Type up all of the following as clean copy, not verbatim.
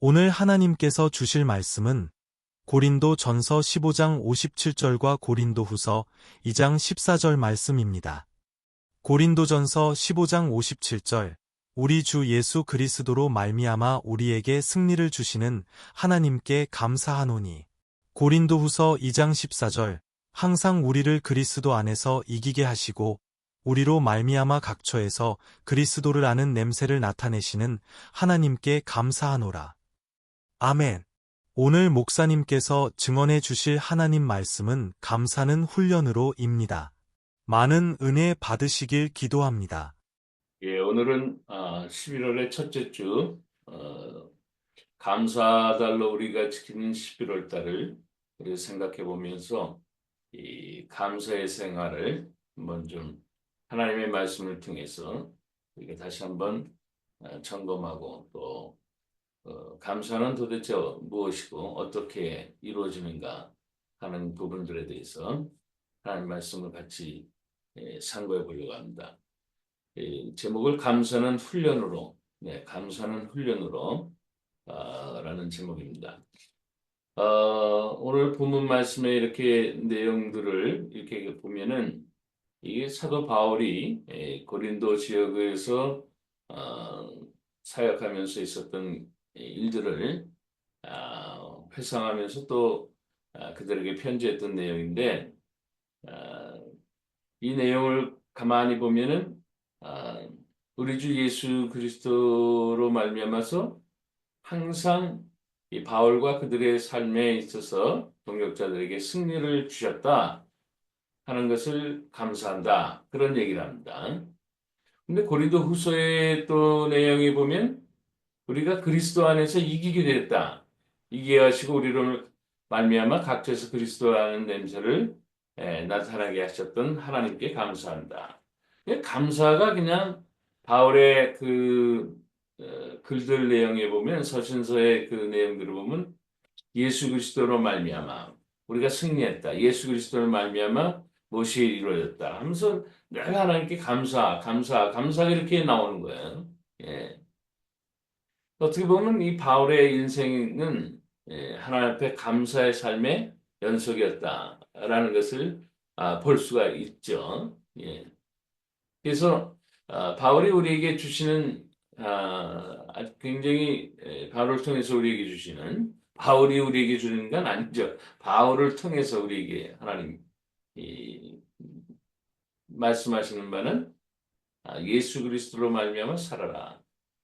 오늘 하나님께서 주실 말씀은 고린도 전서 15장 57절과 고린도 후서 2장 14절 말씀입니다. 고린도 전서 15장 57절 우리 주 예수 그리스도로 말미암아 우리에게 승리를 주시는 하나님께 감사하노니. 고린도 후서 2장 14절 항상 우리를 그리스도 안에서 이기게 하시고 우리로 말미암아 각처에서 그리스도를 아는 냄새를 나타내시는 하나님께 감사하노라. 아멘. 오늘 목사님께서 증언해 주실 하나님 말씀은 감사는 훈련으로입니다. 많은 은혜 받으시길 기도합니다. 예, 오늘은 11월의 첫째 주 감사달로 우리가 지키는 11월 달을 우리 생각해 보면서 이 감사의 생활을 한번 좀 하나님의 말씀을 통해서 우리가 다시 한번 점검하고 또 감사는 도대체 무엇이고 어떻게 이루어지는가 하는 부분들에 대해서 하나님 말씀을 같이 상고해 보려고 합니다. 제목을 감사는 훈련으로, 감사는 훈련으로 라는 제목입니다. 오늘 본문 말씀에 이렇게 내용들을 이렇게 보면은 이게 사도 바울이 고린도 지역에서 사역하면서 있었던 일들을 회상하면서 또 그들에게 편지했던 내용인데 이 내용을 가만히 보면은 우리 주 예수 그리스도로 말미암아서 항상 이 바울과 그들의 삶에 있어서 동역자들에게 승리를 주셨다 하는 것을 감사한다 그런 얘기를 합니다. 근데 고린도 후서의 또 내용에 보면 우리가 그리스도 안에서 이기게 됐다. 이기게 하시고 우리를 말미암아 각처에서 그리스도라는 냄새를 나타나게 하셨던 하나님께 감사한다. 감사가 그냥 바울의 글들 내용에 보면 서신서의 그 내용들을 보면 예수 그리스도로 말미암아 우리가 승리했다. 예수 그리스도로 말미암아 무엇이 이루어졌다. 하면서 늘 하나님께 감사 이렇게 나오는 거예요. 예. 어떻게 보면 이 바울의 인생은 하나님 앞에 감사의 삶의 연속이었다라는 것을 볼 수가 있죠. 예. 그래서 바울이 우리에게 주시는 굉장히 바울을 통해서 우리에게 주시는 바울이 우리에게 주는 건 아니죠. 바울을 통해서 우리에게 하나님 말씀하시는 바는 예수 그리스도로 말미암아 살아라.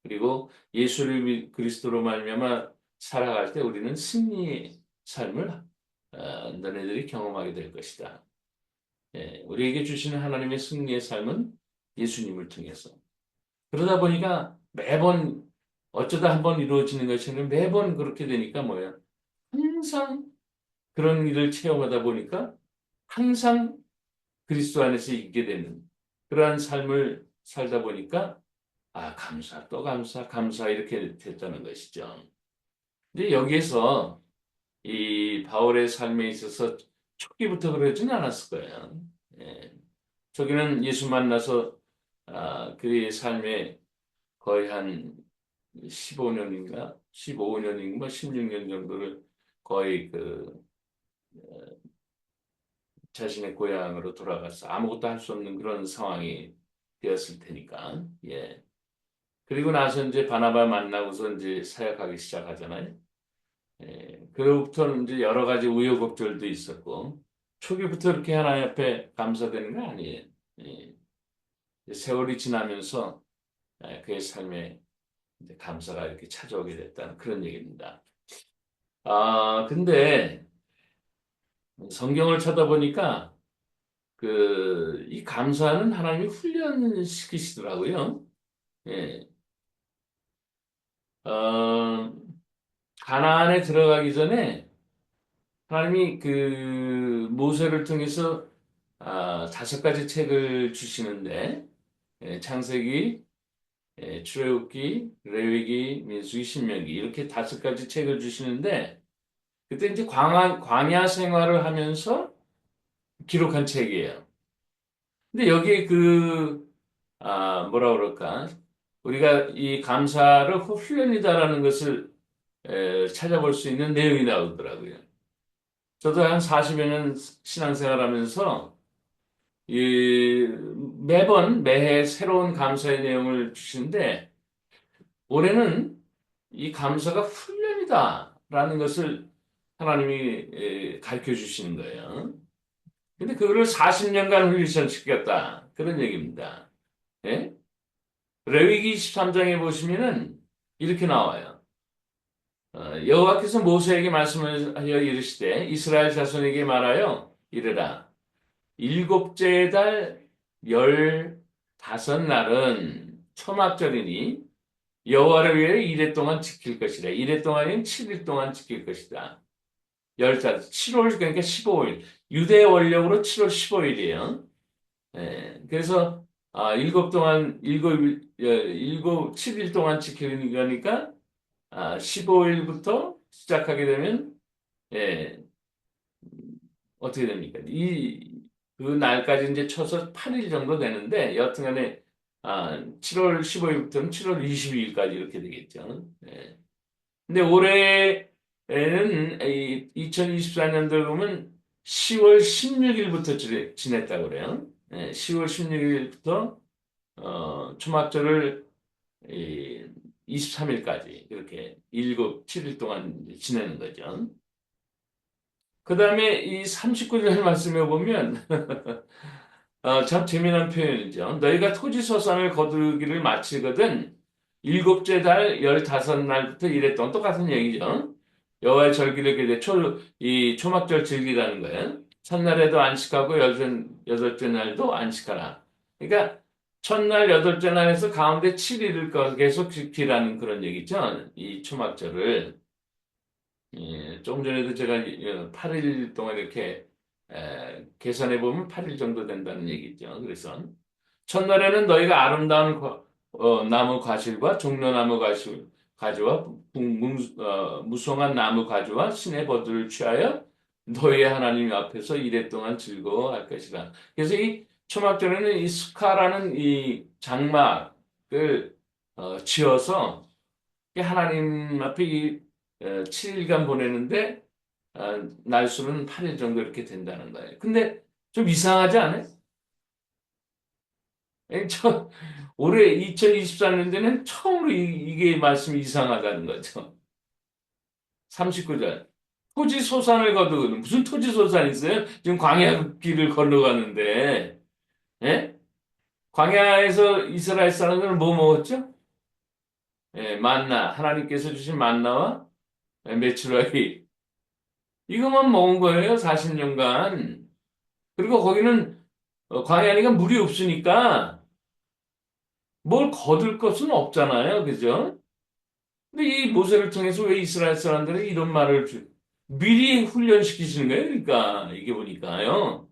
그리고 예수 그리스도로 말미암아 살아갈 때 우리는 승리의 삶을 너네들이 경험하게 될 것이다. 우리에게 주시는 하나님의 승리의 삶은 예수님을 통해서. 그러다 보니까 매번 어쩌다 한번 이루어지는 것이 아니라 매번 그렇게 되니까 뭐야? 항상 그런 일을 체험하다 보니까 항상 그리스도 안에서 있게 되는 그러한 삶을 살다 보니까 감사, 또 감사 이렇게 됐다는 것이죠. 근데 여기에서 이 바울의 삶에 있어서 초기부터 그러지는 않았을 거예요. 초기는 예수 만나서 그의 삶에 거의 한 15년인가 15년인가 16년 정도를 거의 자신의 고향으로 돌아가서 아무것도 할 수 없는 그런 상황이 되었을 테니까. 예. 그리고 나서 이제 바나바 만나고서 이제 사역하기 시작하잖아요. 그로부터는 이제 여러 가지 우여곡절도 있었고 초기부터 이렇게 하나님 앞에 감사되는 거 아니에요. 예. 세월이 지나면서 그의 삶에 이제 감사가 이렇게 찾아오게 됐다는 그런 얘기입니다. 근데 성경을 찾아보니까 이 감사는 하나님이 훈련시키시더라고요. 예. 어, 가나안에 들어가기 전에 하나님이 모세를 통해서 5가지 책을 주시는데 창세기, 출애굽기, 레위기, 민수기, 신명기 이렇게 5가지 책을 주시는데 그때 이제 광야 생활을 하면서 기록한 책이에요. 근데 여기에 뭐라 그럴까? 우리가 이 감사를 훈련이다라는 것을 찾아볼 수 있는 내용이 나오더라고요. 저도 한 40여 년 신앙생활하면서 매해 새로운 감사의 내용을 주시는데 올해는 이 감사가 훈련이다라는 것을 하나님이 가르쳐 주시는 거예요. 근데 그거를 40년간 훈련시켰다. 그런 얘기입니다. 예? 레위기 23장에 보시면은 이렇게 나와요. 여호와께서 모세에게 말씀하여 이르시되 이스라엘 자손에게 말하여 이르라. 일곱째 달 15날은 초막절이니 여호와를 위해 이래 동안 지킬 것이다. 이래 동안인 7일 동안 지킬 것이다. 열자 7월 그러니까 15일. 유대 원력으로 7월 15일이에요. 그래서 일곱 7일 동안 지키는 거니까 15일부터 시작하게 되면 예, 어떻게 됩니까? 그 날까지 이제 쳐서 8일 정도 되는데 여튼간에 7월 15일부터는 7월 22일까지 이렇게 되겠죠. 예. 근데 올해에는 2024년도에 보면 10월 16일부터 지냈다고 그래요. 10월 16일부터 초막절을 23일까지 이렇게 7일 동안 지내는 거죠. 그 다음에 이 39절 말씀해 보면 참 재미난 표현이죠. 너희가 토지소산을 거두기를 마치거든 일곱째 달 15날부터 이랬던 똑같은 얘기죠. 여호와의 절기를 기대 이 초막절 즐기라는 거예요. 첫날에도 안식하고 여덟째 날도 안식하라. 그러니까 첫날, 여덟째 날에서 가운데 7일을 계속 지키라는 그런 얘기죠. 이 초막절을. 조금 전에도 제가 8일 동안 이렇게 계산해 보면 8일 정도 된다는 얘기죠. 그래서 첫날에는 너희가 아름다운 나무 과실과 종려나무 가지와 무성한 나무 가지와 신의 버들을 취하여 너희의 하나님 앞에서 이래 동안 즐거워할 것이다. 그래서 이 초막절에는 이 스카라는 이 장막을 지어서 하나님 앞에 7일간 보내는데 날수는 8일 정도 이렇게 된다는 거예요. 근데 좀 이상하지 않아요? 올해 2024년도에는 처음으로 이게 말씀이 이상하다는 거죠. 39절. 토지 소산을 거두거든. 무슨 토지 소산이 있어요? 지금 광야 길을 건너가는데, 예? 광야에서 이스라엘 사람들은 뭐 먹었죠? 만나. 하나님께서 주신 만나와 메추라기. 이것만 먹은 거예요, 40년간. 그리고 거기는 광야니까 물이 없으니까 뭘 거둘 것은 없잖아요. 그죠? 근데 이 모세를 통해서 왜 이스라엘 사람들은 이런 말을 미리 훈련시키시는 거예요? 그러니까 이게 보니까요.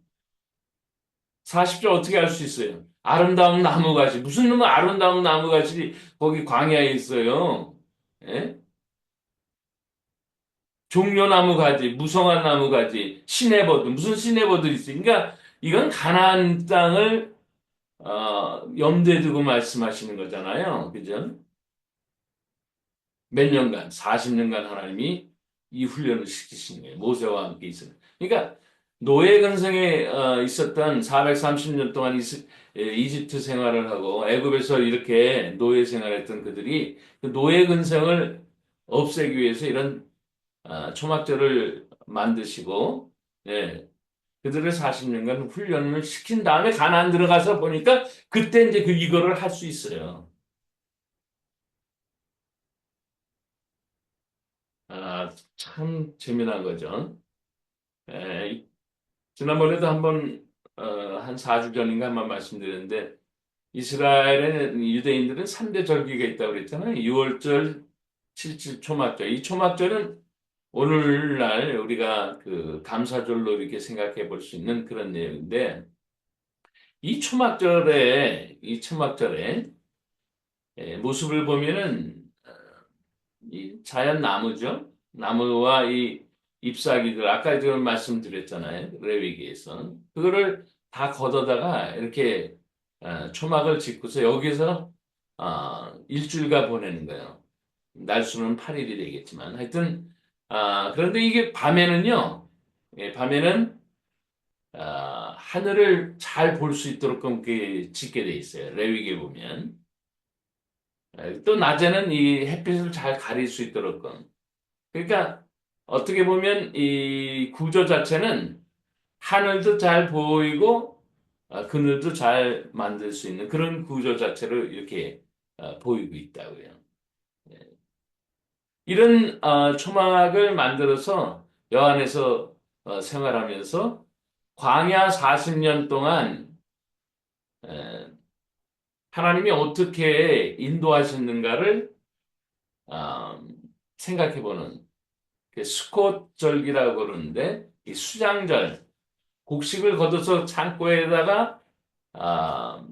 40절 어떻게 할 수 있어요? 아름다운 나무가지. 무슨 놈의 아름다운 나무가지 거기 광야에 있어요. 예? 종려나무 가지, 무성한 나무 가지, 시내버들, 무슨 시내버들이 있어요? 그러니까 이건 가나안 땅을 염두에 두고 말씀하시는 거잖아요. 그죠? 몇 년간, 40년간 하나님이 이 훈련을 시키신 거예요. 모세와 함께 있어요. 그러니까 노예 근성에 있었던 430년 동안 이집트 생활을 하고 애굽에서 이렇게 노예 생활했던 그들이 그 노예 근성을 없애기 위해서 이런 초막절을 만드시고 예, 그들을 40년간 훈련을 시킨 다음에 가나안 들어가서 보니까 그때 이제 이거를 할 수 있어요. 참 재미난 거죠. 에, 지난번에도 한 4주 전인가 한번 말씀드렸는데, 이스라엘에는 유대인들은 3대 절기가 있다고 그랬잖아요. 6월절, 7칠 초막절. 이 초막절은 오늘날 우리가 그 감사절로 이렇게 생각해 볼 수 있는 그런 내용인데, 이 초막절의 모습을 보면은 이 자연 나무죠. 나무와 이 잎사귀들 아까 제가 말씀드렸잖아요. 레위기에서 그거를 다 걷어다가 이렇게 초막을 짓고서 여기서 일주일간 보내는 거예요. 날수는 8일이 되겠지만 하여튼 그런데 이게 밤에는요. 밤에는 하늘을 잘 볼 수 있도록 그렇게 짓게 돼 있어요. 레위기에 보면. 또 낮에는 이 햇빛을 잘 가릴 수 있도록. 그러니까 어떻게 보면 이 구조 자체는 하늘도 잘 보이고 그늘도 잘 만들 수 있는 그런 구조 자체로 이렇게 보이고 있다고요. 예. 이런 초막을 만들어서 여안에서 생활하면서 광야 40년 동안 에, 하나님이 어떻게 인도하셨는가를 어, 생각해보는 그 수꽃절기라고 그러는데 이 수장절 곡식을 걷어서 창고에다가 아,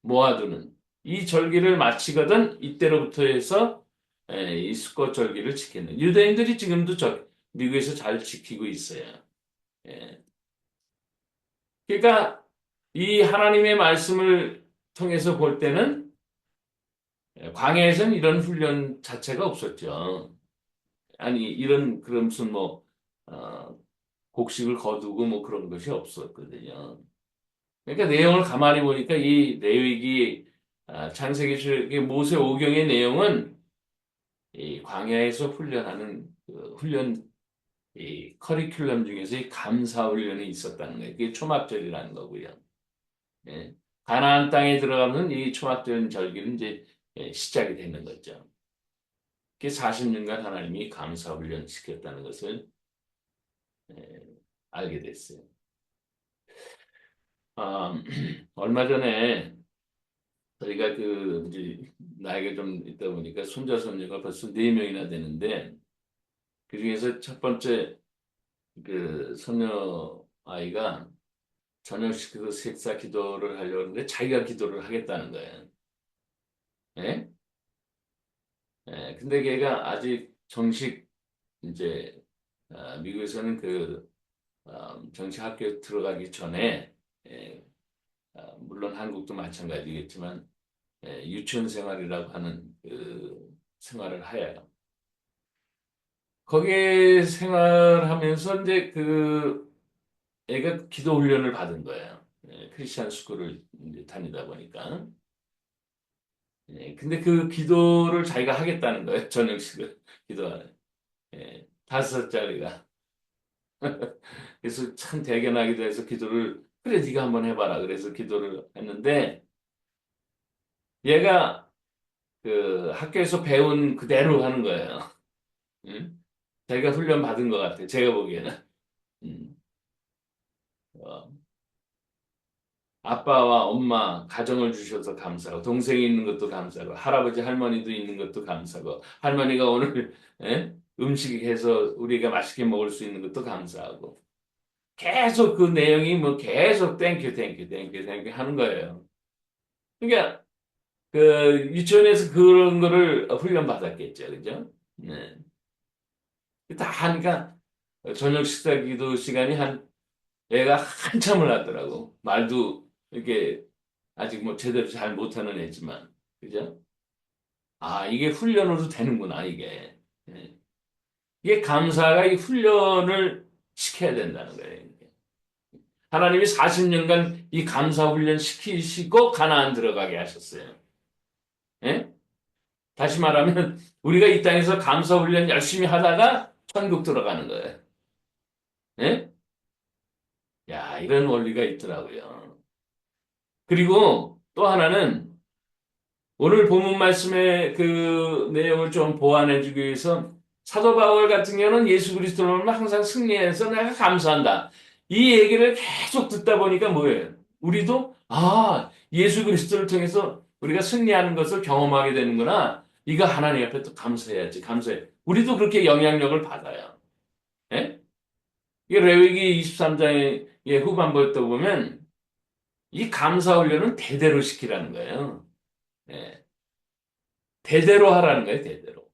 모아두는 이 절기를 마치거든 이때로부터 해서 이 수꽃절기를 지키는 유대인들이 지금도 미국에서 잘 지키고 있어요. 예. 그러니까 이 하나님의 말씀을 통해서 볼 때는 광야에서는 이런 훈련 자체가 없었죠. 아니 이런 그런 무슨 뭐 곡식을 거두고 뭐 그런 것이 없었거든요. 그러니까 내용을 가만히 보니까 이 레위기 창세기 출애굽기 모세 오경의 내용은 이 광야에서 훈련하는 그 훈련 이 커리큘럼 중에서 이 감사 훈련이 있었다는 거예요. 그게 초막절이라는 거고요. 예. 가나안 땅에 들어가면 이 초막절 절기는 이제 시작이 되는 거죠. 그게 40년간 하나님이 감사 훈련 시켰다는 것을 예, 알게 됐어요. 아, 얼마 전에 저희가 그 이제 나이가 좀 있다 보니까 손자 손녀가 벌써 4명이나 되는데 그 중에서 첫 번째 그 손녀 아이가 저녁 식구 식사 기도를 하려고 하는데 자기가 기도를 하겠다는 거예요. 예? 예, 근데 걔가 아직 정식 이제 미국에서는 그 정식 학교에 들어가기 전에 예, 물론 한국도 마찬가지겠지만 유치원 생활이라고 하는 그 생활을 해요. 거기에 생활하면서 이제 그 애가 기도 훈련을 받은 거예요. 크리스찬 스쿨을 이제 다니다 보니까. 근데 그 기도를 자기가 하겠다는 거예요. 저녁식을 기도하는. 5살짜리가. 그래서 참 대견하기도 해서 기도를 그래 네가 한번 해봐라. 그래서 기도를 했는데 얘가 그 학교에서 배운 그대로 하는 거예요. 응? 자기가 훈련 받은 것 같아. 제가 보기에는. 음. 어, 아빠와 엄마 가정을 주셔서 감사하고 동생이 있는 것도 감사하고 할아버지 할머니도 있는 것도 감사하고 할머니가 오늘 음식해서 우리가 맛있게 먹을 수 있는 것도 감사하고 계속 그 내용이 뭐 계속 땡큐 땡큐 땡큐 땡큐 하는 거예요. 그러니까 그 유치원에서 그런 거를 훈련 받았겠죠, 그죠? 네. 다 하니까 저녁 식사 기도 시간이 한 애가 한참을 하더라고. 말도 이렇게 아직 뭐 제대로 잘 못하는 애지만, 그죠? 이게 훈련으로 되는구나, 이게. 예. 이게 감사가 이 훈련을 시켜야 된다는 거예요. 이게. 하나님이 40년간 이 감사 훈련 시키시고 가나안 들어가게 하셨어요. 예? 다시 말하면 우리가 이 땅에서 감사 훈련 열심히 하다가 천국 들어가는 거예요. 예? 야, 이런 원리가 있더라고요. 그리고 또 하나는 오늘 본문 말씀의 그 내용을 좀 보완해 주기 위해서 사도 바울 같은 경우는 예수 그리스도를 항상 승리해서 내가 감사한다. 이 얘기를 계속 듣다 보니까 뭐예요? 우리도 예수 그리스도를 통해서 우리가 승리하는 것을 경험하게 되는구나. 이거 하나님 앞에 또 감사해야지. 감사해. 우리도 그렇게 영향력을 받아요. 예? 이게 레위기 23장의 후반부에 또 보면 이 감사 훈련은 대대로 시키라는 거예요. 예. 대대로 하라는 거예요, 대대로.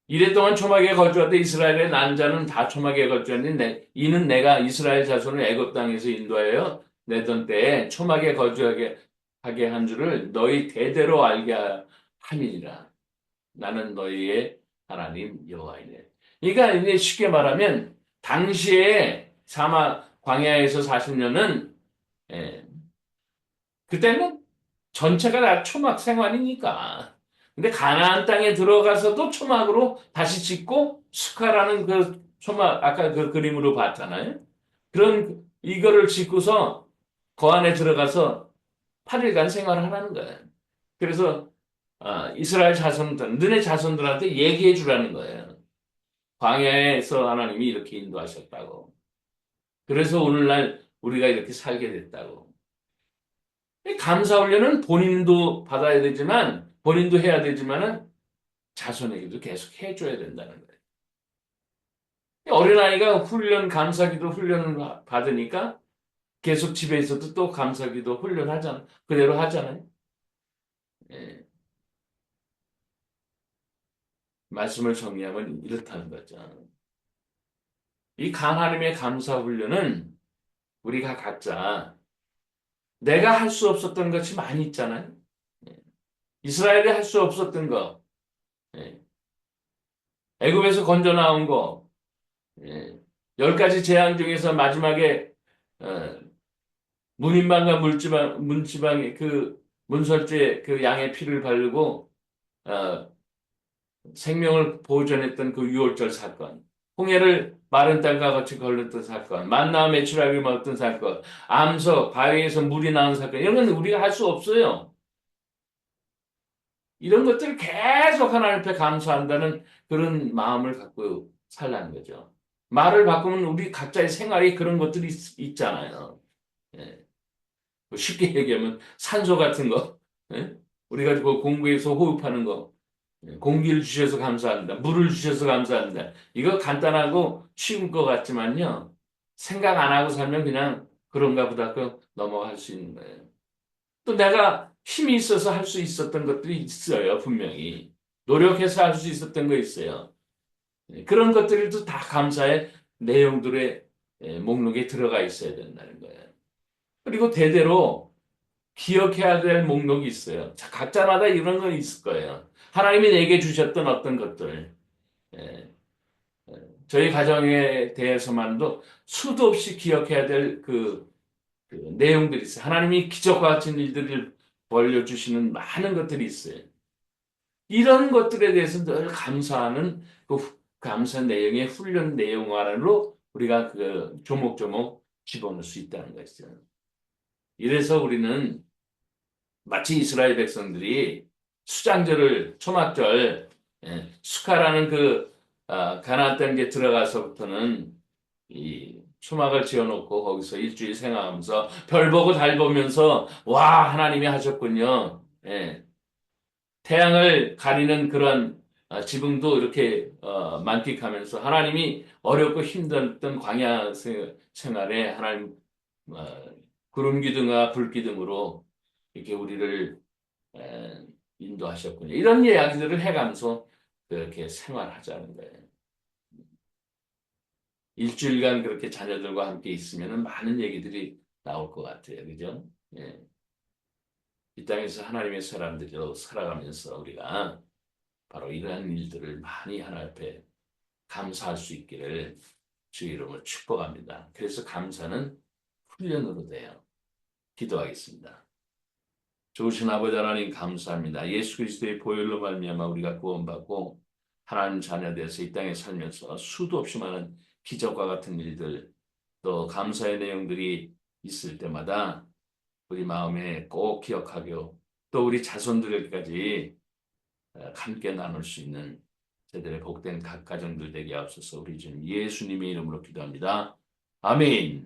이랫동안 초막에 거주하되 이스라엘의 난자는 다 초막에 거주하니 이는 내가 이스라엘 자손을 애굽 땅에서 인도하여 내던 때에 초막에 거주하게 하게 한 줄을 너희 대대로 알게 함이니라. 나는 너희의 하나님 여호와이네. 그러니까 이제 쉽게 말하면 당시에 사막 광야에서 40년은 그때는 전체가 다 초막 생활이니까. 근데 가나안 땅에 들어가서도 초막으로 다시 짓고 수카라는 그 초막 아까 그 그림으로 봤잖아요. 그런 이거를 짓고서 그 안에 들어가서 8일간 생활을 하라는 거예요. 그래서 이스라엘 자손들, 너네 자손들한테 얘기해 주라는 거예요. 광야에서 하나님이 이렇게 인도하셨다고. 그래서 오늘날 우리가 이렇게 살게 됐다고. 감사훈련은 본인도 받아야 되지만, 본인도 해야 되지만은 자손에게도 계속 해줘야 된다는 거예요. 어린아이가 감사기도 훈련을 받으니까 계속 집에서도 또 감사기도 훈련하잖아. 그대로 하잖아요. 예, 말씀을 정리하면 이렇다는 거죠. 이 하나님의 감사 훈련은 우리가 각자 내가 할 수 없었던 것이 많이 있잖아요. 예, 이스라엘이 할 수 없었던 거, 예, 애굽에서 건져 나온 거, 예, 10가지 재앙 중에서 마지막에 어, 문인방과 문지방의 그 문설주에 그 양의 피를 바르고 생명을 보존했던 그 유월절 사건, 홍해를 마른 땅과 같이 걸렸던 사건, 만나와 메추라기를 먹었던 사건, 암석, 바위에서 물이 나온 사건, 이런 건 우리가 할 수 없어요. 이런 것들을 계속 하나님 앞에 감사한다는 그런 마음을 갖고 살라는 거죠. 말을 바꾸면 우리 각자의 생활이 그런 것들이 있잖아요. 예. 뭐 쉽게 얘기하면 산소 같은 거, 예? 우리가 그 공부에서 호흡하는 거, 예, 공기를 주셔서 감사합니다. 물을 주셔서 감사합니다. 이거 간단하고 쉬운 것 같지만요. 생각 안 하고 살면 그냥 그런가 보다 하고 넘어갈 수 있는 거예요. 또 내가 힘이 있어서 할 수 있었던 것들이 있어요. 분명히. 노력해서 할 수 있었던 거 있어요. 예, 그런 것들도 다 감사의 내용들의 목록에 들어가 있어야 된다는 거예요. 그리고 대대로 기억해야 될 목록이 있어요. 자, 각자마다 이런 건 있을 거예요. 하나님이 내게 주셨던 어떤 것들. 예, 저희 가정에 대해서만도 수도 없이 기억해야 될 그 내용들이 있어요. 하나님이 기적과 같은 일들을 벌려주시는 많은 것들이 있어요. 이런 것들에 대해서 늘 감사하는 감사 내용의 훈련 내용 안으로 우리가 그 조목조목 집어넣을 수 있다는 것이죠. 이래서 우리는 마치 이스라엘 백성들이 수장절을 초막절 수카라는 가나안 땅에 들어가서부터는 이 초막을 지어놓고 거기서 일주일 생활하면서 별 보고 달 보면서 와 하나님이 하셨군요. 예. 태양을 가리는 그런 지붕도 이렇게 만끽하면서 하나님이 어렵고 힘들었던 광야 생활에 하나님 어, 구름 기둥과 불 기둥으로 이렇게 우리를 인도하셨군요. 이런 이야기들을 해가면서 그렇게 생활하자는 거예요. 일주일간 그렇게 자녀들과 함께 있으면 많은 얘기들이 나올 것 같아요. 그죠? 예. 이 땅에서 하나님의 사람들로 살아가면서 우리가 바로 이러한 일들을 많이 하나님 앞에 감사할 수 있기를 주의 이름으로 축복합니다. 그래서 감사는 훈련으로 돼요. 기도하겠습니다. 좋으신 아버지 하나님 감사합니다. 예수 그리스도의 보혈로 말미암아 우리가 구원받고 하나님 자녀 되어서 이 땅에 살면서 수도 없이 많은 기적과 같은 일들 또 감사의 내용들이 있을 때마다 우리 마음에 꼭 기억하고 또 우리 자손들에게까지 함께 나눌 수 있는 저들의 복된 각 가정들 되게 하옵소서. 우리 주님 예수님의 이름으로 기도합니다. 아멘.